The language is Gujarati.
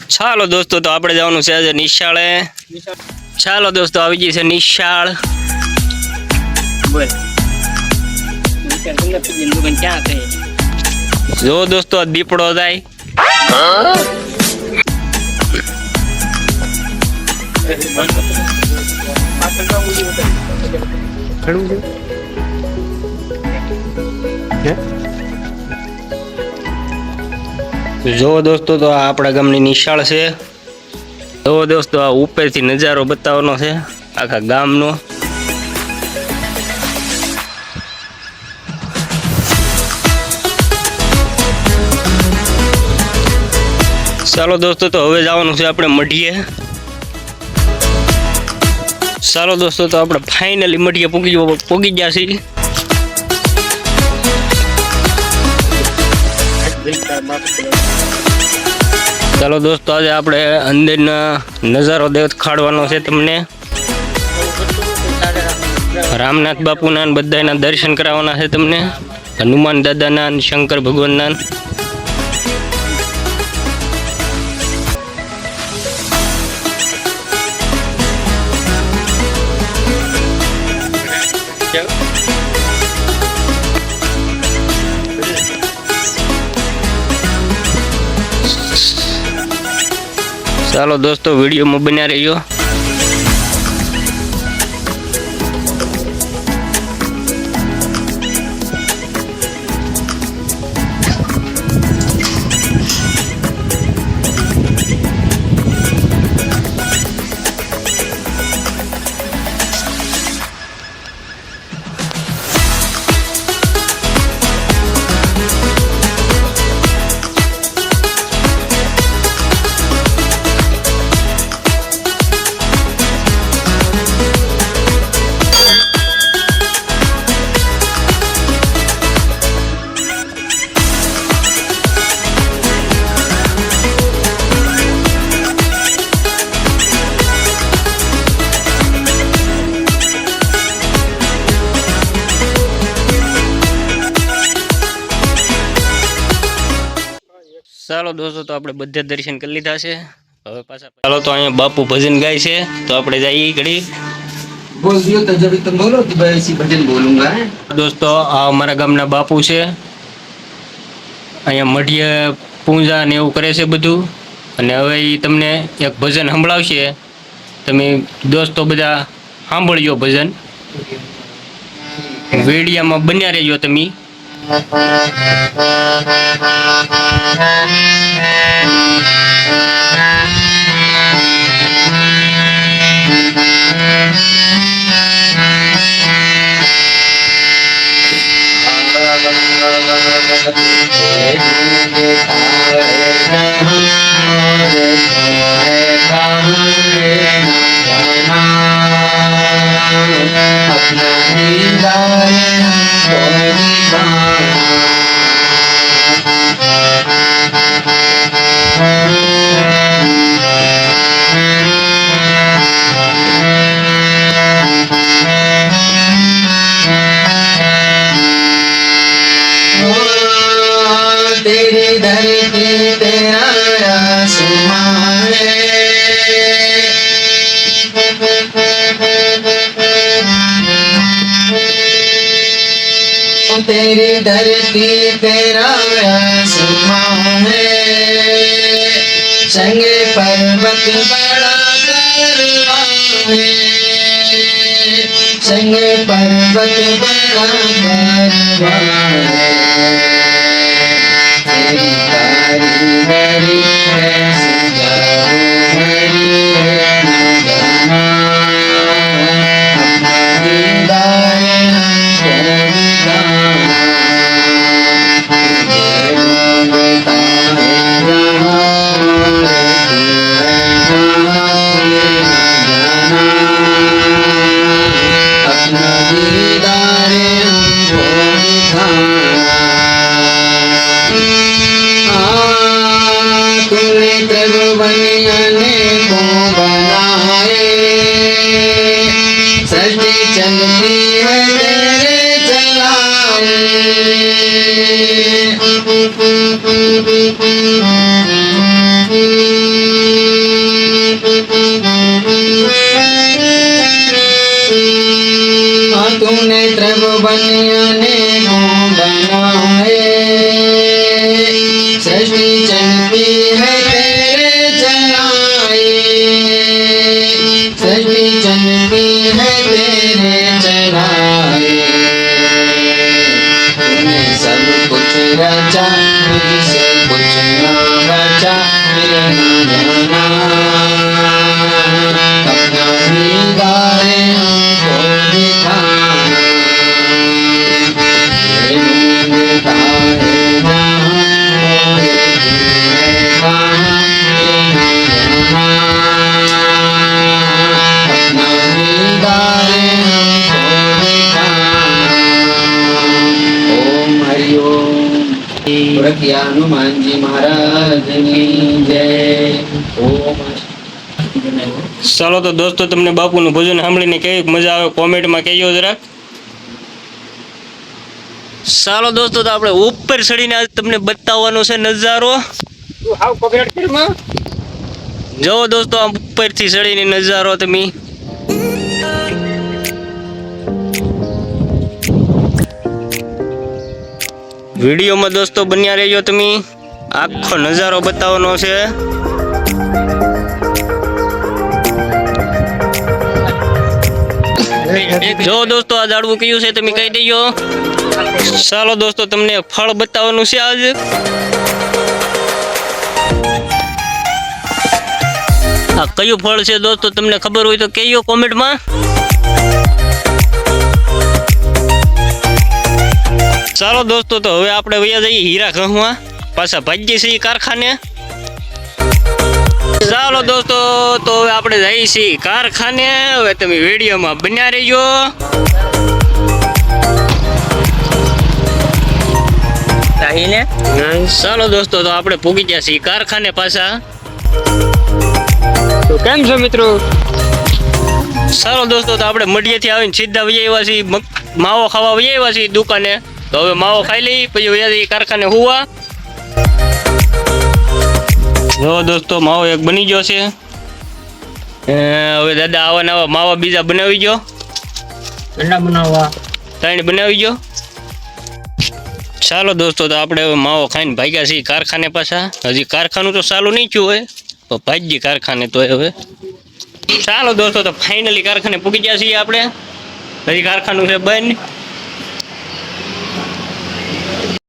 ચાલો દોસ્તો તો આપણે જવાનું છે આજે નિશાળે. ચાલો દોસ્તો આવી ગઈ છે નિશાળ. જો દોસ્તો આ દીપડો જાય. જો દોસ્તો તો આ આપણા ગામની નિશાળ છે. જો દોસ્તો આ ઉપરથી નજારો બતાવવાનો છે આખા ગામનો. ચાલો દોસ્તો તો હવે જવાનું છે આપણે મઢીએ. ચાલો દોસ્તો તો આપણે ફાઇનલી મઢીએ પૂગી ગયા છીએ. ચાલો દોસ્તો આજે આપણે અંદરના નજારો દેખાડવાનો છે તમને. રામનાથ બાપુના બધાના દર્શન કરાવવાના છે તમને. હનુમાન દાદાના, શંકર ભગવાનના. ચાલો દોસ્તો વિડીયોમાં બન્યા રહીજો. ચાલો દોસ્તો તો આપણે બધા દર્શન કરી લીધા છે. હવે પાછા ચાલો તો અહીંયા બાપુ ભજન ગાય છે તો આપણે જઈએ ઘડી. बोल दियो तो जब तुम बोलो तो मैं ऐसी भजन बोलूंगा. દોસ્તો આ અમારા ગામના બાપુ છે. અહીંયા મઢીએ પૂજા ને એવું કરે છે બધું. અને હવે એ તમને એક ભજન સંભળાવશે. તમે દોસ્તો બધા સાંભળજો ભજન. વિડીયામાં બન્યા રહેજો તમે. तेरी धरती तेरा आसमान तेरी धरती तेरा आसमान संगे पर्वत बड़ा करवा संगे पर्वत बड़ा करवा तेरी कारीगरी कैसी जाऊं मेरी जाना अपना दीदार करेगा अपना दीदार हमको दिखा बनियाने नो बनाए सृष्टि चलती है तेरे चलाए सृष्टि चलती है तेरे चलाए तूने सब कुछ रचा मुझसे कुछ ना बचा मिलना जाना अपना दीदार हमको दिखाना ये ढूंढता है जहाँ और है कहाँ मिलना जाना अपना दीदार हमको दिखाना ओम हरि ओम गोरखिया हनुमान जी महाराज की जय ओम ચાલો તો દોસ્તો તમને બાપુનું ભજન સાંભળીને કેવી મજા આવે કોમેન્ટમાં કહેજો જરાક. ચાલો દોસ્તો તો આપણે ઉપર ચડીને આજ તમને બતાવવાનો છે નજારો. જો દોસ્તો આમ ઉપરથી ચડીને નજારો તમે વિડીયોમાં દોસ્તો બન્યા રહેજો તમે, આખો નજારો બતાવવાનો છે. જો દોસ્તો આ ઝાડવું કયું છે તમે કહી દેજો. ચાલો દોસ્તો તમને ફળ બતાવવાનું છે આજ. આ કયું ફળ છે દોસ્તો તમને ખબર હોય તો કહેજો કોમેન્ટમાં. ચાલો દોસ્તો તો હવે આપણે વયા જઈએ હીરા ઘઉંમાં, પાછા ભાગીએ છીએ કારખાને. ચાલો દોસ્તો તો હવે આપણે જઈએ છીએ કારખાને. હવે તમે વિડીયોમાં બન્યા રહેજો. ચાલો દોસ્તો તો આપણે પૂગી ગયા છીએ કારખાને પાછા. તો કેમ છો મિત્રો? ચાલો દોસ્તો તો આપણે મઢિયેથી આવીને સીધા વહી આવ્યા છીએ માવો ખાવા વહી આવ્યા છીએ દુકાને. તો હવે માવો ખાઈ લઈ પછી વહી જઈએ કારખાને હુવા. જો દોસ્તો માવો એક બની ગયો છે. હવે દાદા આવા નવા માવા બીજા બનાવી ગયો. ઠંડા બનાવવા 3 બનાવી ગયો. ચાલો દોસ્તો તો આપણે હવે માવો ખાઈને ભાગ્યા છીએ કારખાને પાછા. હજી કારખાનું તો ચાલુ નહીં થયું હોય તો ભાગીએ કારખાને તો હવે. ચાલો દોસ્તો તો ફાઇનલી કારખાને પૂગી ગયા છીએ આપણે. હજી કારખાનું છે બંધ.